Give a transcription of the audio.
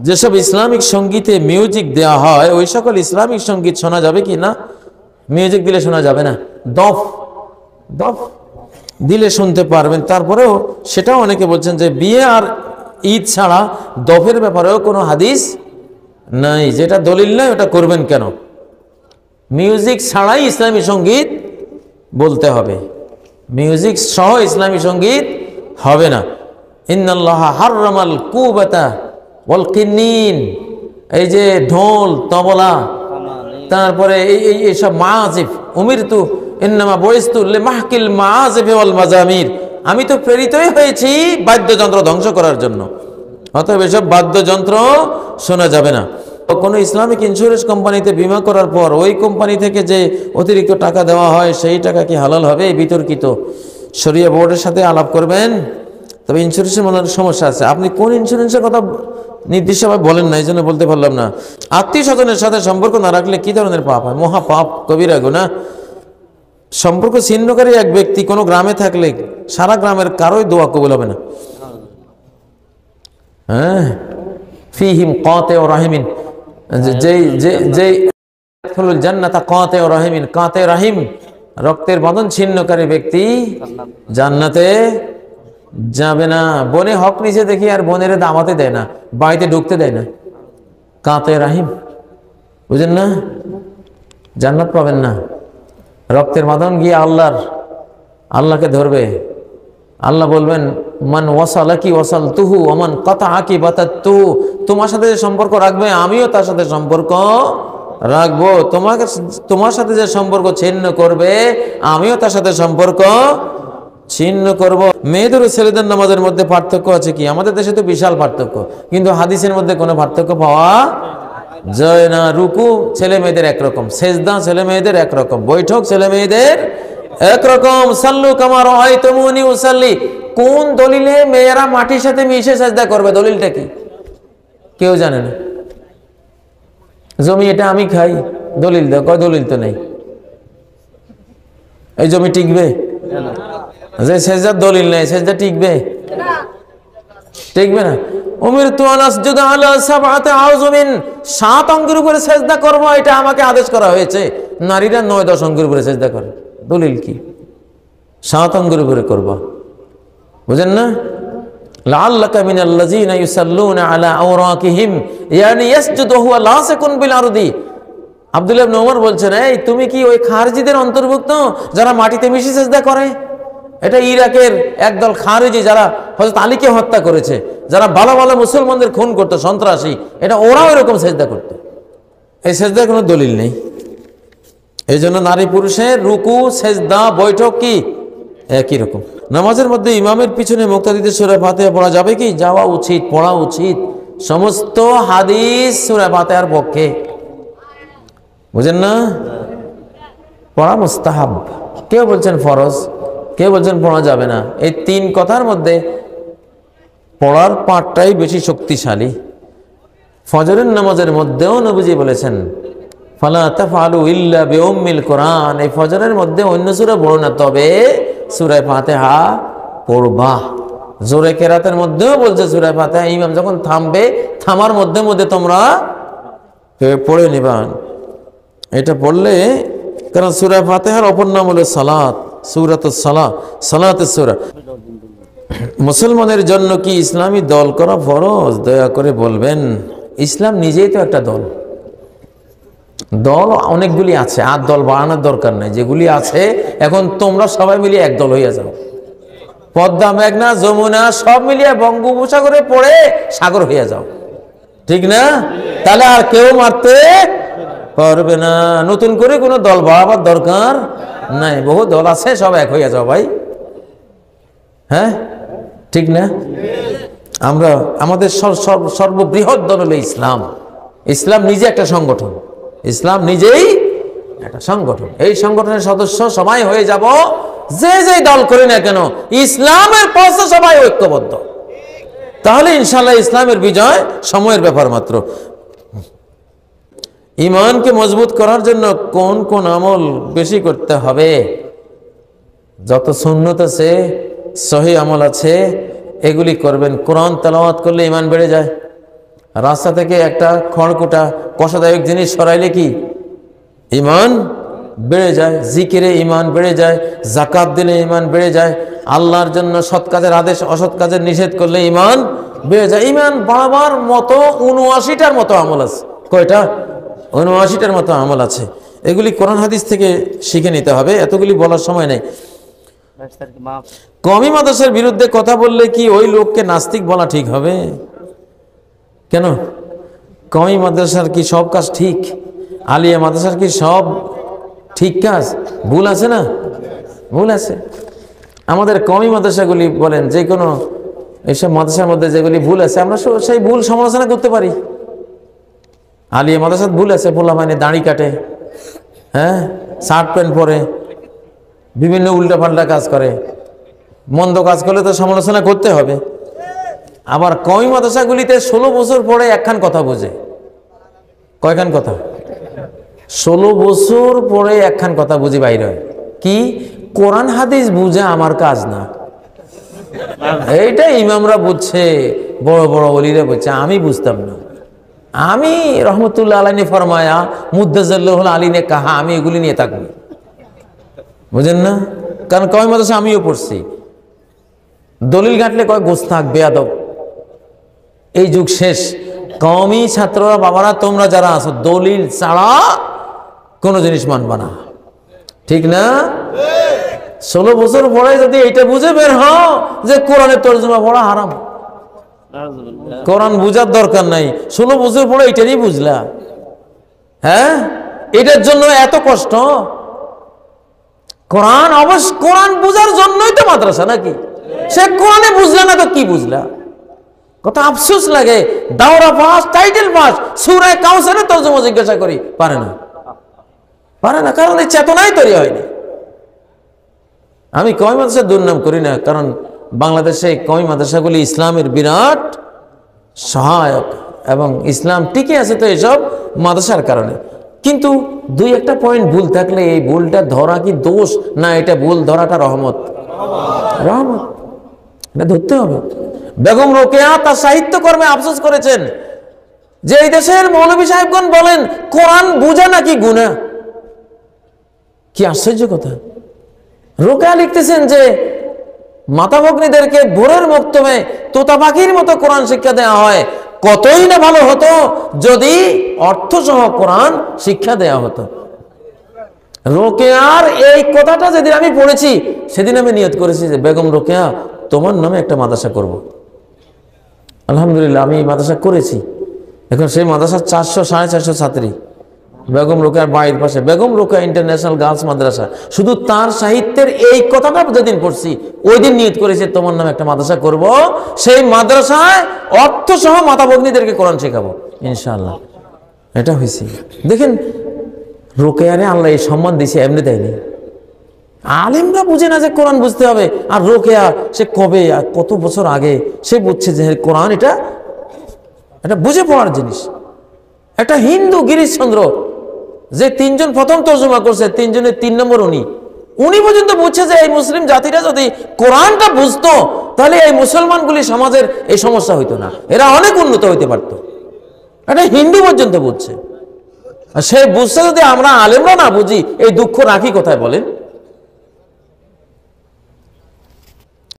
যেসব ইসলামিক সঙ্গীতে মিউজিক দেওয়া হয় ওই সকল ইসলামিক সঙ্গীত শোনা যাবে কি না? মিউজিক দিলে শোনা যাবে না। দফ দফ দিলে শুনতে পারবেন। তারপরেও সেটাও অনেকে বলছেন যে বিয়ে আর ঈদ ছাড়া দফের ব্যাপারেও কোনো হাদিস নাই, যেটা দলিল নাই ওটা করবেন কেন? মিউজিক ছাড়াই ইসলামী সঙ্গীত বলতে হবে, মিউজিক সহ ইসলামী সঙ্গীত হবে না। ইন্নাল্লাহ হাররামাল কুবাতা ওয়াল কিন্নিন, এই যে ঢোল তবলা, তারপরে এইসব মাজিফ, উমিরতু ইন্নামা বুইস্তু লিমাহকিল মাজিফ ওয়াল মাজামির, আমি তো প্রেরিতই হয়েছি বাদ্যযন্ত্র ধ্বংস করার জন্য। অতএব এসব বাদ্যযন্ত্র শোনা যাবে না। কোনো ইসলামিক ইন্স্যুরেন্স কোম্পানিতে বীমা করার পর ওই কোম্পানি থেকে যে অতিরিক্ত টাকা দেওয়া হয় সেই টাকা কি হালাল হবে? বিতর্কিত। শরিয়া বোর্ডের সাথে আলাপ করবেন। তবে ইন্স্যুরেন্সের মনে সমস্যা আছে। আপনি কোন ইন্স্যুরেন্সের কথা নির্দিষ্টভাবে বলেন না, এই জন্য বলতে পারলাম না। আত্মীয় স্বজনের সাথে সম্পর্ক না রাখলে কি ধরনের পাপ হয়? মহা পাপ, কবিরা গুনাহ। সম্পর্ক ছিন্নকারী এক ব্যক্তি কোনো গ্রামে থাকলে সারা গ্রামের কারোই দোয়া কবুল হবে না। হ্যাঁ, ফিহিম কাতিউ রাহিমিন, জান্নাতা কাতিউ রাহিমিন, কাতিউ রাহিম রক্তের বন্ধন ছিন্নকারী ব্যক্তি জান্নাতে যাবে না। বনে হক নিচে দেখি আর বোনের দামাতে দেয় না, বাড়িতে ঢুকতে দেয় না। কাতিউ রাহিম, বুঝেন না? জান্নাত পাবেন না। রক্তের বাঁধন গিয়ে আল্লাহকে ধরবে। আল্লাহ বলবেন মান ওয়াসালাকি ওয়াসালতুহু ওয়া মান কাতাআকি বাতাতুহু, তোমার সাথে যে সম্পর্ক রাখবে আমিও তার সাথে সম্পর্ক রাখবো, তোমার সাথে যে সম্পর্ক ছিন্ন করবে আমিও তার সাথে সম্পর্ক ছিন্ন করব। মেয়েদের ও ছেলেদের নামাজের মধ্যে পার্থক্য আছে কি? আমাদের দেশে তো বিশাল পার্থক্য, কিন্তু হাদিসের মধ্যে কোনো পার্থক্য পাওয়া যায় না। রুকু ছেলে মেয়েদের একরকম, সেজদা ছেলে মেয়েদের একরকম, বৈঠক ছেলে মেয়েদের একরকম। সাল্লু কামা রাআইতুমুনি উসাল্লি, কোন দলিলে মেয়েরা মাটির সাথে মিশে সেজদা করবে? দলিলটা কি? কেউ জানে না। জমি এটা আমি খাই, দলিল দাও। কয় দলিল তো নেই। এই জমি টিকবে? যে সেজদার দলিল নেই, সেজদা টিকবে? টিকবে না। উমিরতু আন আসজুদা আলা সাবআতি আযমিন, 7 অঙ্গের উপরে সেজদা করব, এটা আমাকে আদেশ করা হয়েছে। নারীরা 9-10 অঙ্গের উপরে সেজদা করে, দলিল কি? 7 অঙ্গের উপরে করবা, বুঝেন না? লাআল্লাকা মিনাল্লাযিনা ইউসাল্লুনা আলা আওরাকিহিম ইয়ানি ইয়াসজুদু হুয়া লাসিকুন বিল আরদি। আব্দুল্লাহ ইবনে ওমর বলছেন, এই তুমি কি ওই খারজিদের অন্তর্ভুক্ত যারা মাটিতে মিশে সেজদা করে? এটা ইরাকের একদল খারেজি যারা হযরত আলীকে হত্যা করেছে, যারা ভালো ভালো মুসলমানদের খুন করতো, সন্ত্রাসী, এটা ওরাও এরকম সেজদা করতো। এই সেজদার কোনো দলিল নেই। এই জন্য নারী পুরুষের রুকু সেজদা বৈঠক কি একই রকম। নামাজের মধ্যে ইমামের পিছনে মুক্তাদিদের সূরা ফাতিহা পড়া যাবে কি? যাওয়া উচিত, পড়া উচিত। সমস্ত হাদিস সূরা ফাতিহার পক্ষে, বুঝেন না? পড়া মুস্তাহাব, কেউ বলছেন ফরজ, কেউ বলছেন পড়া যাবে না। এই 3 কথার মধ্যে পড়ার পাঠটাই বেশি শক্তিশালী। ফজরের নামাজের মধ্যেও নবীজি বলেছেন ফালা তাফআলু ইল্লা বিউম্মিল কোরআন, এই ফজরের মধ্যে অন্য সূরা পড়ো না, তবে সূরা ফাতিহা পড়বা। জোরে কেরাতের মধ্যেও বলছে সূরা ফাতিহা ইমাম যখন থামবে, থামার মধ্যে মধ্যে তোমরা পড়ে নিবা। এটা পড়লে, কারণ সূরা ফাতিহার অপর নাম হলো সালাত, সূরাতুস সালাহ, সালাতের সূরা। মুসলমানের জন্য কি ইসলামী দল করা ফরজ? দয়া করে বলবেন। ইসলাম নিজেই তো একটা দল। দল অনেকগুলি আছে, আর দল বাড়ানোর দরকার নেই। যেগুলি আছে এখন তোমরা সবাই মিলিয়ে এক দল হইয়া যাও। পদ্মা, মেঘনা, যমুনা সব মিলিয়ে বঙ্গোপসাগরে পড়ে সাগর হইয়া যাও, ঠিক না? তাহলে আর কেউ মারতে পারবে না। নতুন করে কোনো দল বাড়াবার দরকার নাই, বহু দল আছে, সব এক হইয়া যাও ভাই। হ্যাঁ, ঠিক না? আমরা আমাদের সর্ববৃহৎ দল হলো ইসলাম। ইসলাম নিজে একটা সংগঠন, ইসলাম নিজেই একটা সংগঠন। এই সংগঠনের সদস্য সবাই হয়ে যাব, যে যে দল করি না কেন ইসলামের পথে সবাই ঐক্যবদ্ধ, তাহলে ইনশাআল্লাহ ইসলামের বিজয় সময়ের ব্যাপার মাত্র। ঈমানকে মজবুত করার জন্য কোন কোন আমল বেশি করতে হবে? যত সুন্নত আছে, সহি আমল আছে, এগুলি করবেন। কোরআন তেলাওয়াত করলে ঈমান বেড়ে যায়। রাস্তা থেকে একটা খড়কুটা কষাদায়ক জিনিস সরাইলে কি ঈমান বেড়ে যায়, জিকিরে ঈমান বেড়ে যায়, যাকাত দিলে ঈমান বেড়ে যায়, আল্লাহর জন্য সৎ কাজের আদেশ অসৎ কাজের নিষেধ করলে ঈমান বেড়ে যায়। ঈমান বাড়াবার মতো ৭৯টার মতো আমল আছে। কয়টা? ৭৯টার মতো আমল আছে। এগুলি কোরআন হাদিস থেকে শিখে নিতে হবে, এতগুলি বলার সময় নেই। কওমি মাদ্রাসার বিরুদ্ধে কথা বললে কি ওই লোককে নাস্তিক বলা ঠিক হবে? কেন? কওমি মাদ্রাসার কি সব কাজ ঠিক? আলিয়া মাদ্রাসার কি সব ঠিক কাজ? ভুল আছে না? ভুল আছে। আমাদের কওমি মাদ্রাসাগুলি বলেন, যে কোনো এইসব মাদ্রাসার মধ্যে যেগুলি ভুল আছে আমরা সেই ভুল সমালোচনা করতে পারি। আলিয়া মাদ্রাসার ভুল আছে, পোলা মানে দাড়ি কাটে, হ্যাঁ, শার্ট প্যান্ট পরে, বিভিন্ন উল্টাপাল্টা কাজ করে, মন্দ কাজ করলে তো সমালোচনা করতে হবে। আবার কওমি মাদ্রাসাগুলিতে 16 বছর পরে একখান কথা বোঝে। কয়খান কথা? 16 বছর পরে একখান কথা বুঝি বাইর হয়। কি? কোরআন হাদিস বুঝা আমার কাজ না। এইটা ইমামরা বুঝছে, বড় বড় ওলিরা বুঝছে, আমি বুঝতাম না। আমি রহমতুল্লাহ আলাইহি ফরমায়া মুদ্দাজ্জাল্লাহুল আলী নে কাহা, আমি এগুলি নিয়ে থাকবো। বুঝেন না? কারণ কওমি মাদ্রাসা আমিও পড়ছি। দলিল ঘাটলে কয় গোস্তাক বেয়াদব। এই যুগ শেষ। কওমি ছাত্ররা, বাবারা তোমরা যারা আছো, দলিল ছাড়া কোনো জিনিস মানবা না, ঠিক না? 16 বছর পরে যদি এইটা বুঝে বের হও যে কোরআনের তর্জমা পড়া হারাম, কোরআন বুঝার দরকার নাই, 16 বছর পরে এইটারই বুঝলা, হ্যাঁ, এটার জন্য এত কষ্ট? কোরআন অবশ্য কোরআন বুঝার জন্যই তো মাদ্রাসা নাকি? সে কোরআনে বুঝলা না তো কি বুঝলা? কত আফসোস লাগে। দাওরা পাস, টাইটেল পাস, সূরা কাউসারের তর্জমা জিজ্ঞাসা করি, পারে না, পারে না, কারণ এই চেতনাই তৈরি হয়নি। আমি কওমি মাদ্রাসার দুর্নাম করি না, কারণ বাংলাদেশে কওমি মাদ্রাসাগুলি ইসলামের বিরাট সহায়ক এবং ইসলাম টিকে আছে তো এসব মাদ্রাসার কারণে। কিন্তু দুই একটা পয়েন্ট ভুল থাকলে এই ভুলটা ধরা কি দোষ না? এটা ভুল ধরাটা রহমত, রহমত, এটা ধরতে হবে। বেগম রোকেয়া তার সাহিত্যকর্মে আফসোস করেছেন যে এই দেশের মৌলভী সাহেবগণ বলেন কোরআন বুঝা নাকি গুনাহ। কি আশ্চর্য কথা! রোকেয়া লিখতেছেন যে মাতা ভগ্নীদেরকে ভোরের মক্তমে তোতা পাখির মতো কোরআন শিক্ষা দেওয়া হয়, কতই না ভালো হতো যদি অর্থসহ কোরআন শিক্ষা দেওয়া হতো। রোকেয়ার এই কথাটা যেদিন আমি পড়েছি সেদিন আমি নিয়ত করেছি যে বেগম রোকেয়া তোমার নামে একটা মাদ্রাসা করব। আলহামদুলিল্লাহ আমি মাদ্রাসা করেছি। এখন সেই মাদ্রাসার 400-450 ছাত্রী। বেগম রোকেয়ার বাড়ির পাশে বেগম রোকেয়া ইন্টারন্যাশনাল গার্লস মাদ্রাসা। শুধু তার সাহিত্যের এই কথাটা যেদিন পড়ছি ওই দিন নিয়ত করেছি তোমার নামে একটা মাদ্রাসা করব, সেই মাদ্রাসায় অর্থসহ মাতা ভগ্নীদেরকে কোরআন শেখাবো ইনশাআল্লাহ। এটা হয়েছে। দেখেন রোকেয়ারে আল্লাহ এই সম্মান দিয়েছে, এমনি দেয়নি। আলেমরা বুঝে না যে কোরআন বুঝতে হবে, আর রোকেয়া সে কবে কত বছর আগে সে বুঝছে যে কোরআন এটা বুঝে পড়ার জিনিস। একটা হিন্দু গিরিশচন্দ্র যে 3 জন প্রথম তর্জমা করছে, 3 জনের 3 নম্বর উনি পর্যন্ত বুঝছে যে এই মুসলিম জাতিটা যদি কোরআনটা বুঝতো তাহলে এই মুসলমানগুলি সমাজের এই সমস্যা হইতো না, এরা অনেক উন্নত হইতে পারতো। একটা হিন্দু পর্যন্ত বুঝছে। সে বুঝছে যদি আমরা আলেমরা না বুঝি, এই দুঃখ রাখি কোথায় বলেন?